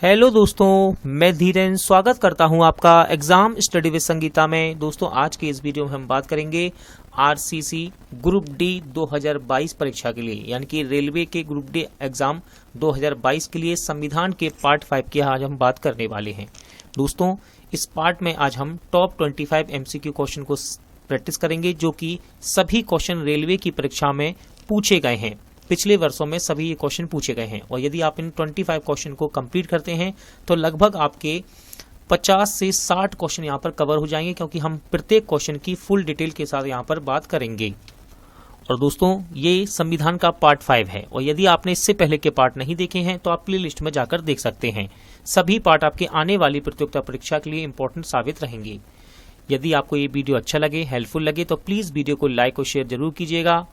Hello दोस्तों, मैं धीरेन स्वागत करता हूं आपका एग्जाम स्टडी विद संगीता में। दोस्तों, आज के इस वीडियो में हम बात करेंगे आरसीसी ग्रुप डी 2022 परीक्षा के लिए, यानी कि रेलवे के ग्रुप डी एग्जाम 2022 के लिए संविधान के पार्ट 5 की आज हम बात करने वाले हैं। दोस्तों, इस पार्ट में आज हम टॉप 25 एमसीक्यू क्वेश्चन को प्रैक्टिस करेंगे, जो कि सभी क्वेश्चन रेलवे की परीक्षा में पूछे गए हैं। पिछले वर्षों में सभी ये क्वेश्चन पूछे गए हैं और यदि आप इन 25 क्वेश्चन को कंप्लीट करते हैं तो लगभग आपके 50 से 60 क्वेश्चन यहाँ पर कवर हो जाएंगे, क्योंकि हम प्रत्येक क्वेश्चन की फुल डिटेल के साथ यहाँ पर बात करेंगे। और दोस्तों, ये संविधान का पार्ट 5 है और यदि आपने इससे पहले के पार्ट नहीं देखे हैं तो आप प्ले लिस्ट में जाकर देख सकते हैं। सभी पार्ट आपके आने वाली प्रतियोगिता परीक्षा के लिए इंपॉर्टेंट साबित रहेंगे। यदि आपको ये वीडियो अच्छा लगे, हेल्पफुल लगे, तो प्लीज वीडियो को लाइक और शेयर जरूर कीजिएगा।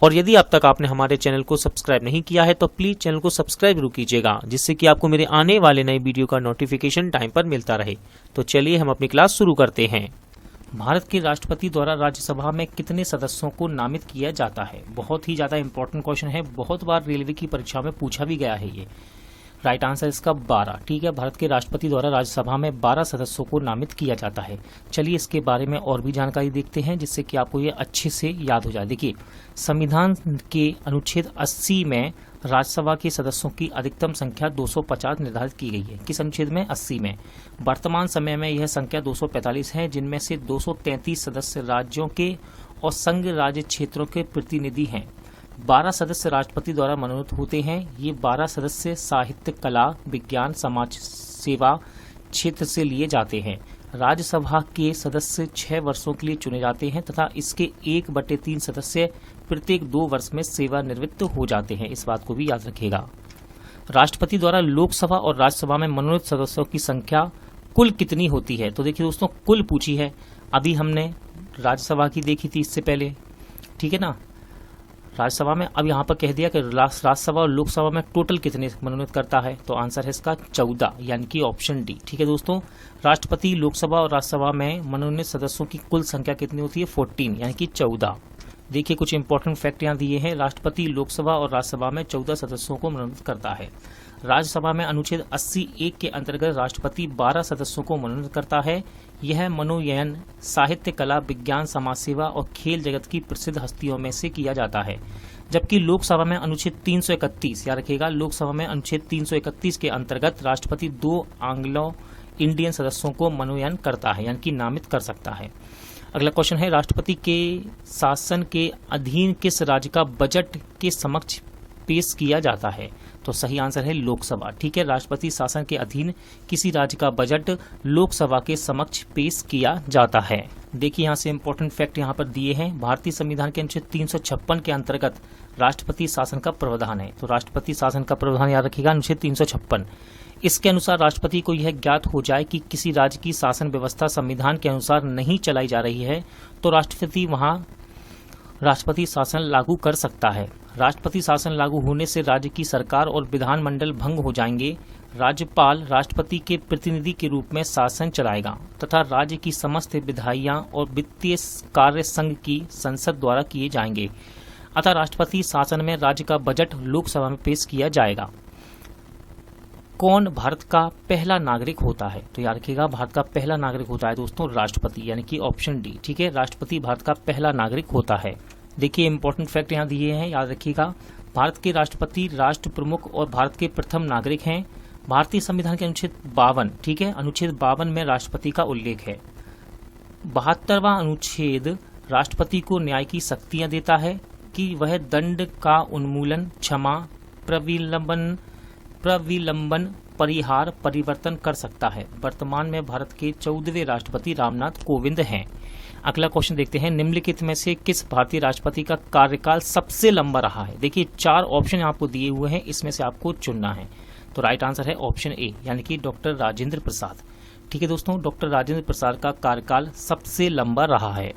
और यदि अब तक आपने हमारे चैनल को सब्सक्राइब नहीं किया है तो प्लीज चैनल को सब्सक्राइब जरूर कीजिएगा, जिससे कि आपको मेरे आने वाले नए वीडियो का नोटिफिकेशन टाइम पर मिलता रहे। तो चलिए हम अपनी क्लास शुरू करते हैं। भारत के राष्ट्रपति द्वारा राज्यसभा में कितने सदस्यों को नामित किया जाता है? बहुत ही ज्यादा इंपॉर्टेंट क्वेश्चन है, बहुत बार रेलवे की परीक्षा में पूछा भी गया है ये। राइट आंसर इसका 12। ठीक है, भारत के राष्ट्रपति द्वारा राज्यसभा में 12 सदस्यों को नामित किया जाता है। चलिए इसके बारे में और भी जानकारी देखते हैं, जिससे कि आपको ये अच्छे से याद हो जाए। देखिए, संविधान के अनुच्छेद 80 में राज्यसभा के सदस्यों की अधिकतम संख्या 250 निर्धारित की गई है। किस अनुच्छेद में? 80 में। वर्तमान समय में यह संख्या 245 है, जिनमें से 233 सदस्य राज्यों के और संघ राज्य क्षेत्रों के प्रतिनिधि हैं। 12 सदस्य राष्ट्रपति द्वारा मनोनीत होते हैं। ये 12 सदस्य साहित्य, कला, विज्ञान, समाज सेवा क्षेत्र से लिए जाते हैं। राज्यसभा के सदस्य 6 वर्षों के लिए चुने जाते हैं तथा इसके 1/3 सदस्य प्रत्येक 2 वर्ष में सेवानिवृत्त हो जाते हैं। इस बात को भी याद रखिएगा। राष्ट्रपति द्वारा लोकसभा और राज्यसभा में मनोनीत सदस्यों की संख्या कुल कितनी होती है? तो देखिए दोस्तों, कुल पूछी है। अभी हमने राज्यसभा की देखी थी इससे पहले, ठीक है ना, राज्यसभा में। अब यहाँ पर कह दिया कि राज्यसभा और लोकसभा में टोटल कितने मनोनीत करता है, तो आंसर है इसका 14, यानी कि ऑप्शन डी। ठीक है दोस्तों, राष्ट्रपति, लोकसभा और राज्यसभा में मनोनीत सदस्यों की कुल संख्या कितनी होती है? 14, यानी कि 14। देखिए, कुछ इंपॉर्टेंट फैक्ट यहाँ दिए हैं। राष्ट्रपति लोकसभा और राज्यसभा में 14 सदस्यों को मनोनीत करता है। राज्यसभा में अनुच्छेद 80(1) के अंतर्गत राष्ट्रपति 12 सदस्यों को मनोनीत करता है। यह मनोनयन साहित्य, कला, विज्ञान, समाज सेवा और खेल जगत की प्रसिद्ध हस्तियों में से किया जाता है। जबकि लोकसभा में अनुच्छेद 331, याद रखिएगा, लोकसभा में अनुच्छेद 331 के अंतर्गत राष्ट्रपति 2 एंग्लो इंडियन सदस्यों को मनोनयन करता है, यानी कि नामित कर सकता है। अगला क्वेश्चन है, राष्ट्रपति के शासन के अधीन किस राज्य का बजट के समक्ष पेश किया जाता है? तो सही आंसर है लोकसभा। ठीक है, राष्ट्रपति शासन के अधीन किसी राज्य का बजट लोकसभा के समक्ष पेश किया जाता है। देखिए, यहाँ से इंपॉर्टेंट फैक्ट यहाँ पर दिए हैं। भारतीय संविधान के अनुच्छेद 356 के अंतर्गत राष्ट्रपति शासन का प्रावधान है। तो राष्ट्रपति शासन का प्रावधान याद रखिएगा, अनुच्छेद 356। इसके अनुसार राष्ट्रपति को यह ज्ञात हो जाए कि किसी राज्य की शासन व्यवस्था संविधान के अनुसार नहीं चलाई जा रही है, तो राष्ट्रपति वहां राष्ट्रपति शासन लागू कर सकता है। राष्ट्रपति शासन लागू होने से राज्य की सरकार और विधानमंडल भंग हो जाएंगे। राज्यपाल राष्ट्रपति के प्रतिनिधि के रूप में शासन चलाएगा तथा राज्य की समस्त विधायियां और वित्तीय कार्य संघ की संसद द्वारा किए जाएंगे। अतः राष्ट्रपति शासन में राज्य का बजट लोकसभा में पेश किया जाएगा। कौन भारत का पहला नागरिक होता है? तो याद रखिएगा, भारत का पहला नागरिक होता है दोस्तों राष्ट्रपति, यानी कि ऑप्शन डी। ठीक है, राष्ट्रपति भारत का पहला नागरिक होता है। देखिए, इंपॉर्टेंट फैक्ट यहाँ दिए हैं, याद रखिएगा। भारत के राष्ट्रपति राष्ट्र प्रमुख और भारत के प्रथम नागरिक हैं। भारतीय संविधान के अनुच्छेद 52, ठीक है, अनुच्छेद 52 में राष्ट्रपति का उल्लेख है। 72वां अनुच्छेद राष्ट्रपति को न्याय की शक्तियां देता है कि वह दंड का उन्मूलन, क्षमा, प्रविलंबन, परिहार, परिवर्तन कर सकता है। वर्तमान में भारत के 14वें राष्ट्रपति रामनाथ कोविंद हैं। अगला क्वेश्चन देखते हैं, निम्नलिखित में से किस भारतीय राष्ट्रपति का कार्यकाल सबसे लंबा रहा है? देखिए, 4 ऑप्शन आपको दिए हुए हैं, इसमें से आपको चुनना है। तो राइट आंसर है ऑप्शन ए, यानी कि डॉक्टर राजेंद्र प्रसाद। ठीक है दोस्तों, डॉक्टर राजेंद्र प्रसाद का कार्यकाल सबसे लंबा रहा है।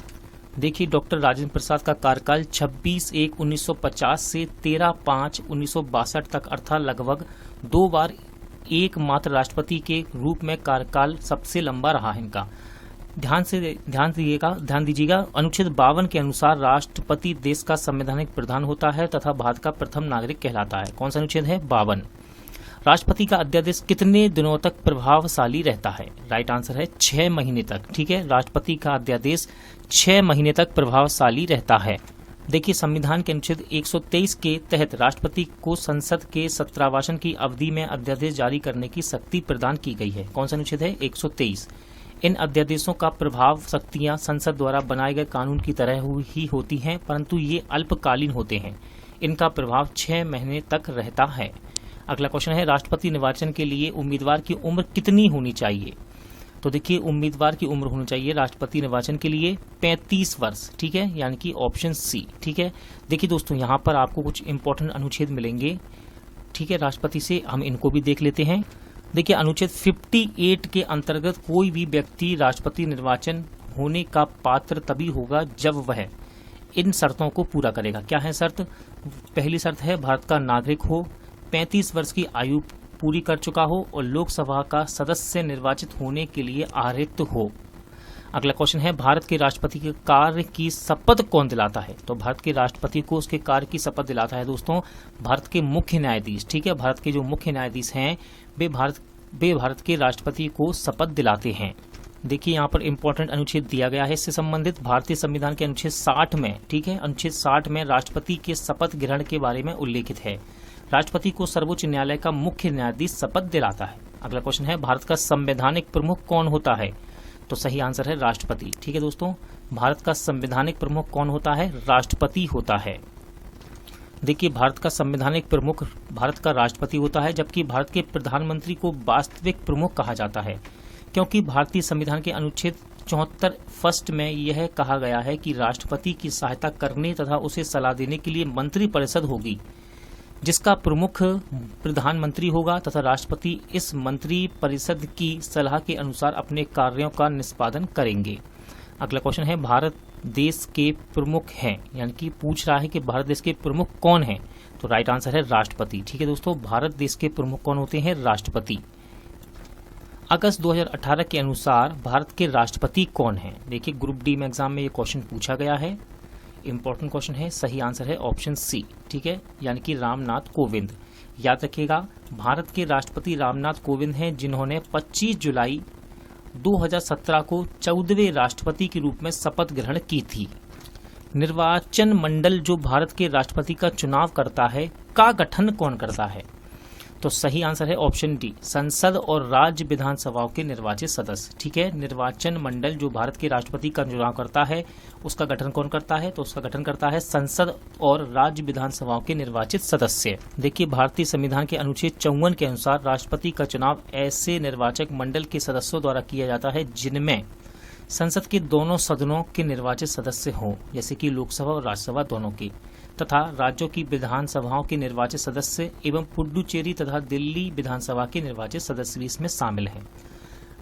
देखिए, डॉक्टर राजेंद्र प्रसाद का कार्यकाल 26/1/1950 से 13/5/1962 तक, अर्थात लगभग 2 बार एकमात्र राष्ट्रपति के रूप में कार्यकाल सबसे लंबा रहा है इनका। ध्यान दीजिएगा, अनुच्छेद 52 के अनुसार राष्ट्रपति देश का संवैधानिक प्रधान होता है तथा भारत का प्रथम नागरिक कहलाता है। कौन सा अनुच्छेद है? 52। राष्ट्रपति का अध्यादेश कितने दिनों तक प्रभावशाली रहता है? राइट आंसर है 6 महीने तक। ठीक है, राष्ट्रपति का अध्यादेश 6 महीने तक प्रभावशाली रहता है। देखिए, संविधान के अनुच्छेद 123 के तहत राष्ट्रपति को संसद के सत्रावसान की अवधि में अध्यादेश जारी करने की शक्ति प्रदान की गई है। कौन सा अनुच्छेद है? 123। इन अध्यादेशों का प्रभाव शक्तियां संसद द्वारा बनाए गए कानून की तरह ही होती हैं, परंतु ये अल्पकालीन होते हैं। इनका प्रभाव 6 महीने तक रहता है। अगला क्वेश्चन है, राष्ट्रपति निर्वाचन के लिए उम्मीदवार की उम्र कितनी होनी चाहिए? तो देखिए, उम्मीदवार की उम्र होनी चाहिए राष्ट्रपति निर्वाचन के लिए 35 वर्ष। ठीक है, यानी कि ऑप्शन सी। ठीक है, देखिए दोस्तों, यहाँ पर आपको कुछ इंपॉर्टेंट अनुच्छेद मिलेंगे। ठीक है, राष्ट्रपति से हम इनको भी देख लेते हैं। देखिए, अनुच्छेद 58 के अंतर्गत कोई भी व्यक्ति राष्ट्रपति निर्वाचन होने का पात्र तभी होगा जब वह इन शर्तों को पूरा करेगा। क्या है शर्त? पहली शर्त है भारत का नागरिक हो, 35 वर्ष की आयु पूरी कर चुका हो और लोकसभा का सदस्य निर्वाचित होने के लिए अर्हता हो। अगला क्वेश्चन है, भारत के राष्ट्रपति के कार्य की शपथ कौन दिलाता है? तो भारत के राष्ट्रपति को उसके कार्य की शपथ दिलाता है दोस्तों भारत के मुख्य न्यायाधीश। ठीक है, भारत के जो मुख्य न्यायाधीश हैं वे भारत के राष्ट्रपति को शपथ दिलाते हैं। देखिए, यहाँ पर इंपॉर्टेंट अनुच्छेद दिया गया है इससे संबंधित भारतीय संविधान के अनुच्छेद 60 में। ठीक है, अनुच्छेद 60 में राष्ट्रपति के शपथ ग्रहण के बारे में उल्लेखित है। राष्ट्रपति को सर्वोच्च न्यायालय का मुख्य न्यायाधीश शपथ दिलाता है। अगला क्वेश्चन है, भारत का संवैधानिक प्रमुख कौन होता है? तो सही आंसर है राष्ट्रपति। ठीक है दोस्तों, भारत का संवैधानिक प्रमुख कौन होता है? राष्ट्रपति होता है। देखिए, भारत का संवैधानिक प्रमुख भारत का राष्ट्रपति होता है, जबकि भारत के प्रधानमंत्री को वास्तविक प्रमुख कहा जाता है, क्योंकि भारतीय संविधान के अनुच्छेद 74 फर्स्ट में यह कहा गया है कि राष्ट्रपति की सहायता करने तथा उसे सलाह देने के लिए मंत्री परिषद होगी, जिसका प्रमुख प्रधानमंत्री होगा तथा राष्ट्रपति इस मंत्री परिषद की सलाह के अनुसार अपने कार्यों का निष्पादन करेंगे। अगला क्वेश्चन है, भारत देश के प्रमुख हैं, यानी कि पूछ रहा है कि भारत देश के प्रमुख कौन हैं? तो राइट आंसर है राष्ट्रपति। ठीक है दोस्तों, भारत देश के प्रमुख कौन होते हैं? राष्ट्रपति। अगस्त 2018 के अनुसार भारत के राष्ट्रपति कौन हैं? देखिए, ग्रुप डी में एग्जाम में ये क्वेश्चन पूछा गया है। इंपॉर्टेंट क्वेश्चन है। सही आंसर है ऑप्शन सी। ठीक है, यानी कि रामनाथ कोविंद। याद रखिएगा, भारत के राष्ट्रपति रामनाथ कोविंद हैं, जिन्होंने 25 जुलाई 2017 को 14वें राष्ट्रपति के रूप में शपथ ग्रहण की थी। निर्वाचन मंडल जो भारत के राष्ट्रपति का चुनाव करता है का गठन कौन करता है? तो सही आंसर है ऑप्शन डी, संसद और राज्य विधानसभाओं के निर्वाचित सदस्य। ठीक है, निर्वाचन मंडल जो भारत के राष्ट्रपति का चुनाव करता है उसका गठन कौन करता है? तो उसका गठन करता है संसद और राज्य विधानसभाओं के निर्वाचित सदस्य। देखिए, भारतीय संविधान के अनुच्छेद 54 के अनुसार राष्ट्रपति का चुनाव ऐसे निर्वाचक मंडल के सदस्यों द्वारा किया जाता है जिनमें संसद के दोनों सदनों के निर्वाचित सदस्य हों, जैसे कि लोकसभा और राज्यसभा दोनों की, तथा राज्यों की विधानसभाओं के निर्वाचित सदस्य एवं पुडुचेरी तथा दिल्ली विधानसभा के निर्वाचित सदस्य भी इसमें शामिल हैं।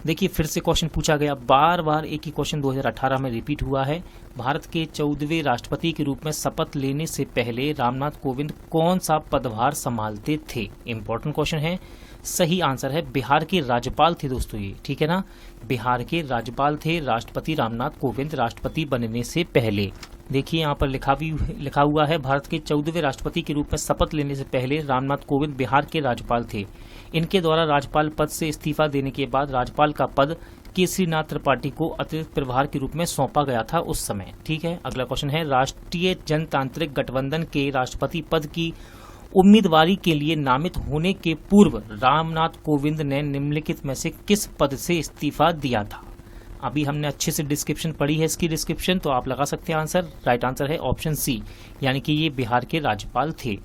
देखिए, फिर से क्वेश्चन पूछा गया, बार बार एक ही क्वेश्चन 2018 में रिपीट हुआ है। भारत के 14वें राष्ट्रपति के रूप में शपथ लेने से पहले रामनाथ कोविंद कौन सा पदभार संभालते थे? इंपॉर्टेंट क्वेश्चन है। सही आंसर है बिहार के राज्यपाल थे दोस्तों ये। ठीक है ना, बिहार के राज्यपाल थे राष्ट्रपति रामनाथ कोविंद राष्ट्रपति बनने से पहले। देखिए, यहाँ पर लिखा हुआ है, भारत के 14वें राष्ट्रपति के रूप में शपथ लेने से पहले रामनाथ कोविंद बिहार के राज्यपाल थे। इनके द्वारा राज्यपाल पद से इस्तीफा देने के बाद राज्यपाल का पद केसरीनाथ त्रिपाठी को अतिरिक्त प्रभार के रूप में सौंपा गया था उस समय। ठीक है, अगला क्वेश्चन है, राष्ट्रीय जनतांत्रिक गठबंधन के राष्ट्रपति पद की उम्मीदवारी के लिए नामित होने के पूर्व रामनाथ कोविंद ने निम्नलिखित में से किस पद से इस्तीफा दिया था? अभी हमने अच्छे से डिस्क्रिप्शन पढ़ी है इसकी डिस्क्रिप्शन, तो आप लगा सकते हैं आंसर। राइट आंसर है ऑप्शन सी, यानी कि ये बिहार के राज्यपाल थे।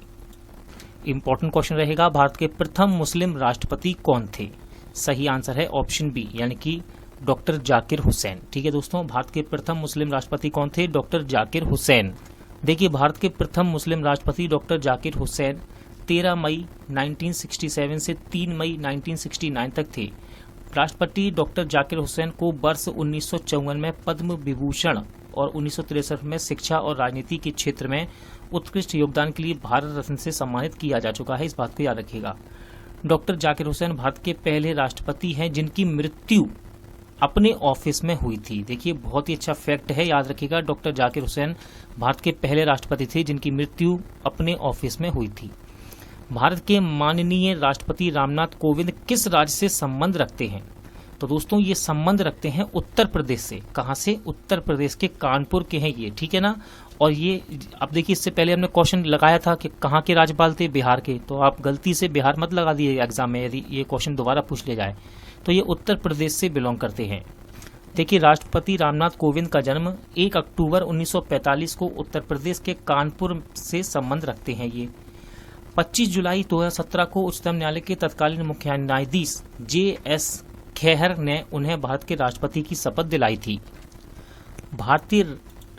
इंपॉर्टेंट क्वेश्चन रहेगा, भारत के प्रथम मुस्लिम राष्ट्रपति कौन थे? सही आंसर है ऑप्शन बी, यानी कि डॉक्टर जाकिर हुसैन। ठीक है दोस्तों, भारत के प्रथम मुस्लिम राष्ट्रपति कौन थे? डॉक्टर जाकिर हुसैन। देखिए, भारत के प्रथम मुस्लिम राष्ट्रपति डॉक्टर जाकिर हुसैन 13 मई 1967 से 3 मई 1969 तक थे। राष्ट्रपति डॉक्टर जाकिर हुसैन को वर्ष 1954 में पद्म विभूषण और 1963 में शिक्षा और राजनीति के क्षेत्र में उत्कृष्ट योगदान के लिए भारत रत्न से सम्मानित किया जा चुका है। इस बात को याद रखिएगा। डॉक्टर जाकिर हुसैन भारत के पहले राष्ट्रपति हैं जिनकी मृत्यु अपने ऑफिस में हुई थी। देखिए, बहुत ही अच्छा फैक्ट है, याद रखिएगा। डॉक्टर जाकिर हुसैन भारत के पहले राष्ट्रपति थे जिनकी मृत्यु अपने ऑफिस में हुई थी। भारत के माननीय राष्ट्रपति रामनाथ कोविंद किस राज्य से संबंध रखते हैं? तो दोस्तों ये संबंध रखते हैं उत्तर प्रदेश से। कहाँ से? उत्तर प्रदेश के कानपुर के हैं ये, ठीक है ना। और ये अब देखिए, इससे पहले हमने क्वेश्चन लगाया था कि कहाँ के राज्यपाल थे? बिहार के। तो आप गलती से बिहार मत लगा दिए एग्जाम में, यदि ये क्वेश्चन दोबारा पूछ लिया जाए। तो ये उत्तर प्रदेश से बिलोंग करते हैं। देखिए, राष्ट्रपति रामनाथ कोविंद का जन्म 1 अक्टूबर 1945 को उत्तर प्रदेश के कानपुर से संबंध रखते हैं ये। 25 जुलाई 2017 को उच्चतम न्यायालय के तत्कालीन मुख्य न्यायाधीश JS खेहर ने उन्हें भारत के राष्ट्रपति की शपथ दिलाई थी। भारतीय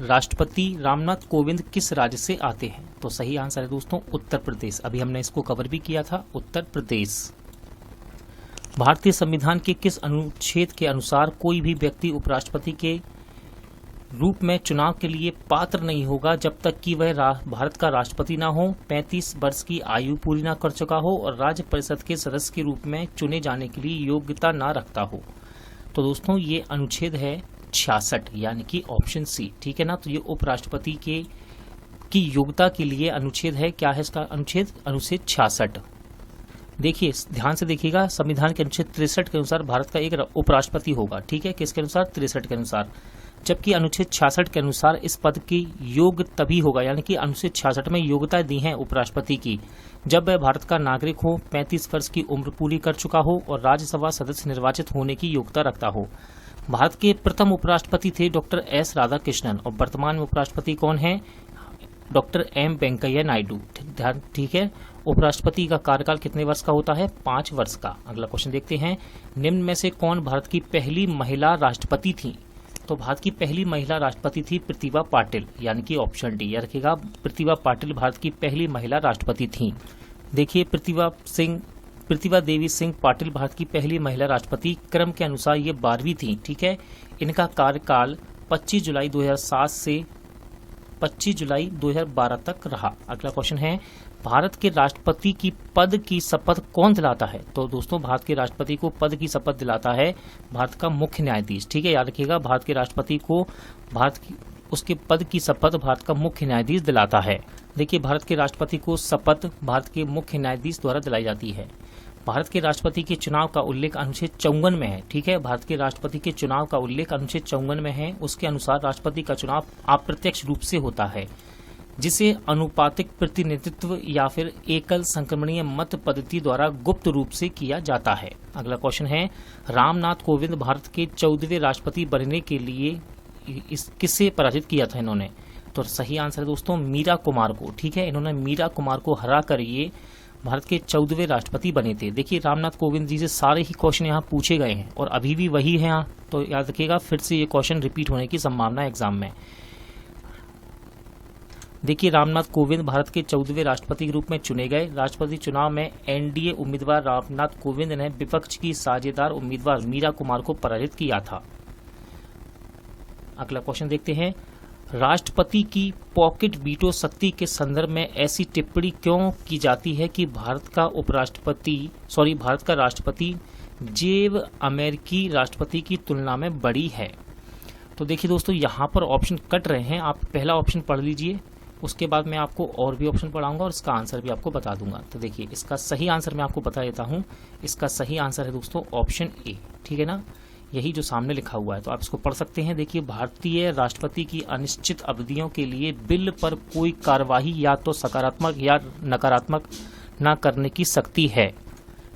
राष्ट्रपति रामनाथ कोविंद किस राज्य से आते हैं? तो सही आंसर है दोस्तों उत्तर प्रदेश। अभी हमने इसको कवर भी किया था, उत्तर प्रदेश। भारतीय संविधान के किस अनुच्छेद के अनुसार कोई भी व्यक्ति उपराष्ट्रपति के रूप में चुनाव के लिए पात्र नहीं होगा जब तक कि वह भारत का राष्ट्रपति न हो, 35 वर्ष की आयु पूरी न कर चुका हो और राज्य परिषद के सदस्य के रूप में चुने जाने के लिए योग्यता न रखता हो? तो दोस्तों ये अनुच्छेद है 66, यानी कि ऑप्शन सी, ठीक है ना। तो ये उपराष्ट्रपति की योग्यता के लिए अनुच्छेद है। क्या है इसका अनुच्छेद? अनुच्छेद 66। देखिए, ध्यान से देखिएगा, संविधान के अनुच्छेद 63 के अनुसार भारत का एक उपराष्ट्रपति होगा, ठीक है। किसके अनुसार? 63 के अनुसार। जबकि अनुच्छेद 66 के अनुसार इस पद की योग्य तभी होगा, यानी कि अनुच्छेद 66 में योग्यता दी है उपराष्ट्रपति की, जब वह भारत का नागरिक हो, 35 वर्ष की उम्र पूरी कर चुका हो और राज्यसभा सदस्य निर्वाचित होने की योग्यता रखता हो। भारत के प्रथम उपराष्ट्रपति थे डॉक्टर S राधाकृष्णन और वर्तमान में उपराष्ट्रपति कौन है? डॉक्टर M वेंकैया नायडू, ठीक है। उपराष्ट्रपति का कार्यकाल कितने वर्ष का होता है? 5 वर्ष का। अगला क्वेश्चन देखते हैं, निम्न में से कौन भारत की पहली महिला राष्ट्रपति थी? तो भारत की पहली महिला राष्ट्रपति थी प्रतिभा पाटिल, यानी कि ऑप्शन डी याद रखिएगा, प्रतिभा पाटिल भारत की पहली महिला राष्ट्रपति थी। देखिए, प्रतिभा देवी सिंह पाटिल भारत की पहली महिला राष्ट्रपति, क्रम के अनुसार ये 12वीं थी, ठीक है। इनका कार्यकाल 25 जुलाई 2007 से 25 जुलाई 2012 तक रहा। अगला क्वेश्चन है, भारत के राष्ट्रपति की पद की शपथ कौन दिलाता है? तो दोस्तों भारत के राष्ट्रपति को पद की शपथ दिलाता है भारत का मुख्य न्यायाधीश, ठीक है। याद रखिएगा, भारत के राष्ट्रपति को उसके पद की शपथ भारत का मुख्य न्यायाधीश दिलाता है। देखिए, भारत के राष्ट्रपति को शपथ भारत के मुख्य न्यायाधीश द्वारा दिलाई जाती है। भारत के राष्ट्रपति के चुनाव का उल्लेख अनुच्छेद 54 में है, ठीक है। भारत के राष्ट्रपति के चुनाव का उल्लेख अनुच्छेद 54 में है। उसके अनुसार राष्ट्रपति का चुनाव अप्रत्यक्ष रूप से होता है, जिसे अनुपातिक प्रतिनिधित्व या फिर एकल संक्रमणीय मत पद्धति द्वारा गुप्त रूप से किया जाता है। अगला क्वेश्चन है, रामनाथ कोविंद भारत के 14वें राष्ट्रपति बनने के लिए किससे पराजित किया था इन्होंने? तो सही आंसर है दोस्तों मीरा कुमार को, ठीक है। इन्होंने मीरा कुमार को हरा कर ये भारत के 14वें राष्ट्रपति बने थे। देखिए, रामनाथ कोविंद जी से सारे ही क्वेश्चन यहाँ पूछे गए हैं और अभी भी वही है यहाँ, तो याद रखिएगा, फिर से ये क्वेश्चन रिपीट होने की संभावना है एग्जाम में। देखिए, रामनाथ कोविंद भारत के 14वें राष्ट्रपति के रूप में चुने गए। राष्ट्रपति चुनाव में NDA उम्मीदवार रामनाथ कोविंद ने विपक्ष की साझेदार उम्मीदवार मीरा कुमार को पराजित किया था। अगला क्वेश्चन देखते हैं, राष्ट्रपति की पॉकेट वीटो शक्ति के संदर्भ में ऐसी टिप्पणी क्यों की जाती है कि भारत का राष्ट्रपति जैव अमेरिकी राष्ट्रपति की तुलना में बड़ी है? तो देखिए दोस्तों, यहाँ पर ऑप्शन कट रहे हैं, आप पहला ऑप्शन पढ़ लीजिए, उसके बाद मैं आपको और भी ऑप्शन पढ़ाऊंगा और इसका आंसर भी आपको बता दूंगा। तो देखिए, इसका सही आंसर मैं आपको बता देता हूँ। इसका सही आंसर है दोस्तों ऑप्शन ए, ठीक है ना, यही जो सामने लिखा हुआ है, तो आप इसको पढ़ सकते हैं। देखिए, भारतीय राष्ट्रपति की अनिश्चित अवधियों के लिए बिल पर कोई कार्यवाही या तो सकारात्मक या नकारात्मक न करने की शक्ति है।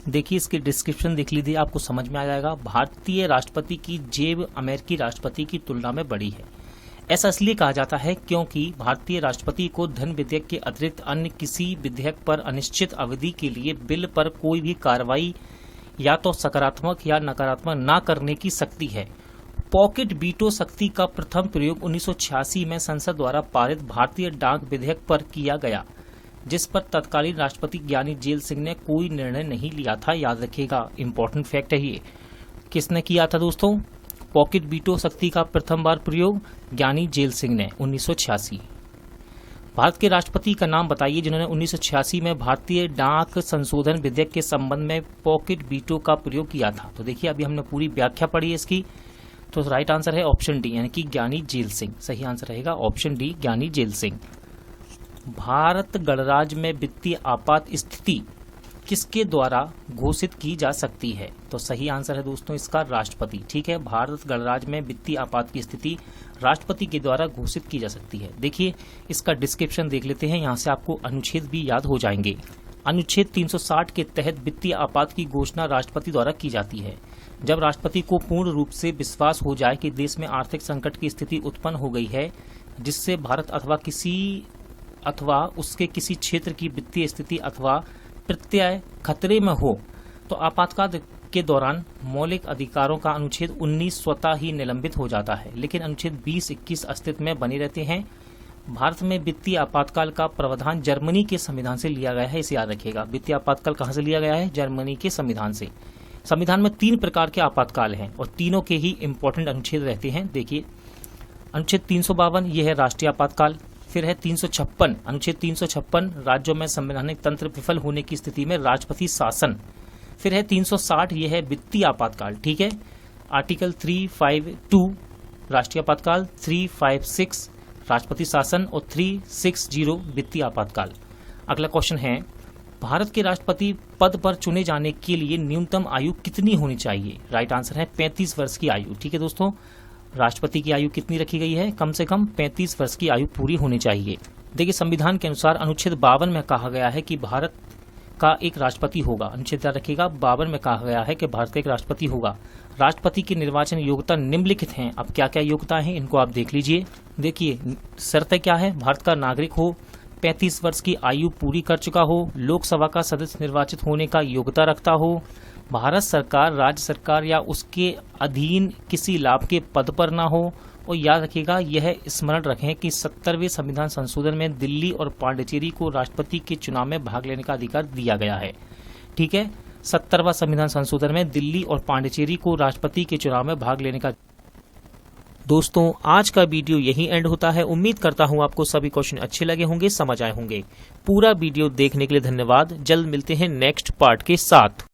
देखिए, इसकी डिस्क्रिप्शन देख लीजिए, आपको समझ में आ जाएगा। भारतीय राष्ट्रपति की जैव अमेरिकी राष्ट्रपति की तुलना में बड़ी है। ऐसा इसलिए कहा जाता है क्योंकि भारतीय राष्ट्रपति को धन विधेयक के अतिरिक्त अन्य किसी विधेयक पर अनिश्चित अवधि के लिए बिल पर कोई भी कार्रवाई या तो सकारात्मक या नकारात्मक न करने की शक्ति है। पॉकेट वीटो शक्ति का प्रथम प्रयोग 1986 में संसद द्वारा पारित भारतीय डाक विधेयक पर किया गया, जिस पर तत्कालीन राष्ट्रपति ज्ञानी जेल सिंह ने कोई निर्णय नहीं लिया था। याद रखिएगा, इंपॉर्टेंट फैक्ट है ये। किसने किया था दोस्तों पॉकेट वीटो शक्ति का प्रथम बार प्रयोग? ज्ञानी जेल सिंह ने 1986। भारत के राष्ट्रपति का नाम बताइए जिन्होंने 1986 में भारतीय डाक संशोधन विधेयक के संबंध में पॉकेट वीटो का प्रयोग किया था। तो देखिए, अभी हमने पूरी व्याख्या पढ़ी है इसकी, तो राइट आंसर है ऑप्शन डी, यानी कि ज्ञानी जेल सिंह। सही आंसर रहेगा ऑप्शन डी, ज्ञानी जेल सिंह। भारत गणराज्य में वित्तीय आपात स्थिति किसके द्वारा घोषित की जा सकती है? तो सही आंसर है दोस्तों इसका राष्ट्रपति। ठीक है, भारत गणराज्य में वित्तीय आपात की स्थिति राष्ट्रपति के द्वारा घोषित की जा सकती है। देखिए इसका डिस्क्रिप्शन देख लेते हैं, यहाँ से आपको अनुच्छेद भी याद हो जाएंगे। अनुच्छेद 360 के तहत वित्तीय आपात की घोषणा राष्ट्रपति द्वारा की जाती है जब राष्ट्रपति को पूर्ण रूप से विश्वास हो जाए कि देश में आर्थिक संकट की स्थिति उत्पन्न हो गई है, जिससे भारत अथवा उसके किसी क्षेत्र की वित्तीय स्थिति अथवा प्रत्यय खतरे में हो, तो आपातकाल के दौरान मौलिक अधिकारों का अनुच्छेद 19 स्वतः ही निलंबित हो जाता है, लेकिन अनुच्छेद 20-21 अस्तित्व में बने रहते हैं। भारत में वित्तीय आपातकाल का प्रावधान जर्मनी के संविधान से लिया गया है, इसे याद रखिएगा। वित्तीय आपातकाल कहाँ से लिया गया है? जर्मनी के संविधान से। संविधान में 3 प्रकार के आपातकाल हैं और तीनों के ही इंपॉर्टेंट अनुच्छेद रहते हैं। देखिए अनुच्छेद 352 यह है राष्ट्रीय आपातकाल। फिर है 356 अनुच्छेद 356 राज्यों में संवैधानिक तंत्र विफल होने की स्थिति में राष्ट्रपति शासन। फिर है 360 यह है वित्तीय आपातकाल। ठीक है, आर्टिकल 352 राष्ट्रीय आपातकाल, 356 राष्ट्रपति शासन और 360 वित्तीय आपातकाल। अगला क्वेश्चन है, भारत के राष्ट्रपति पद पर चुने जाने के लिए न्यूनतम आयु कितनी होनी चाहिए? राइट आंसर है 35 वर्ष की आयु। ठीक है दोस्तों, राष्ट्रपति की आयु कितनी रखी गई है? कम से कम 35 वर्ष की आयु पूरी होनी चाहिए। देखिए संविधान के अनुसार अनुच्छेद 52 में कहा गया है कि भारत का एक राष्ट्रपति होगा। अनुच्छेद याद रखिएगा, 52 में कहा गया है कि भारत का एक राष्ट्रपति होगा। राष्ट्रपति की निर्वाचन योग्यता निम्नलिखित हैं। अब क्या क्या योग्यता है इनको आप देख लीजिए। देखिए शर्तें क्या है? भारत का नागरिक हो, 35 वर्ष की आयु पूरी कर चुका हो, लोकसभा का सदस्य निर्वाचित होने का योग्यता रखता हो, भारत सरकार, राज्य सरकार या उसके अधीन किसी लाभ के पद पर ना हो, और याद रखिएगा यह स्मरण रखें कि 70वें संविधान संशोधन में दिल्ली और पांडिचेरी को राष्ट्रपति के चुनाव में भाग लेने का अधिकार दिया गया है। ठीक है, 70वां संविधान संशोधन में दिल्ली और पांडिचेरी को राष्ट्रपति के चुनाव में भाग लेने का। दोस्तों आज का वीडियो यहीं एंड होता है। उम्मीद करता हूं आपको सभी क्वेश्चन अच्छे लगे होंगे, समझ आए होंगे। पूरा वीडियो देखने के लिए धन्यवाद। जल्द मिलते हैं नेक्स्ट पार्ट के साथ।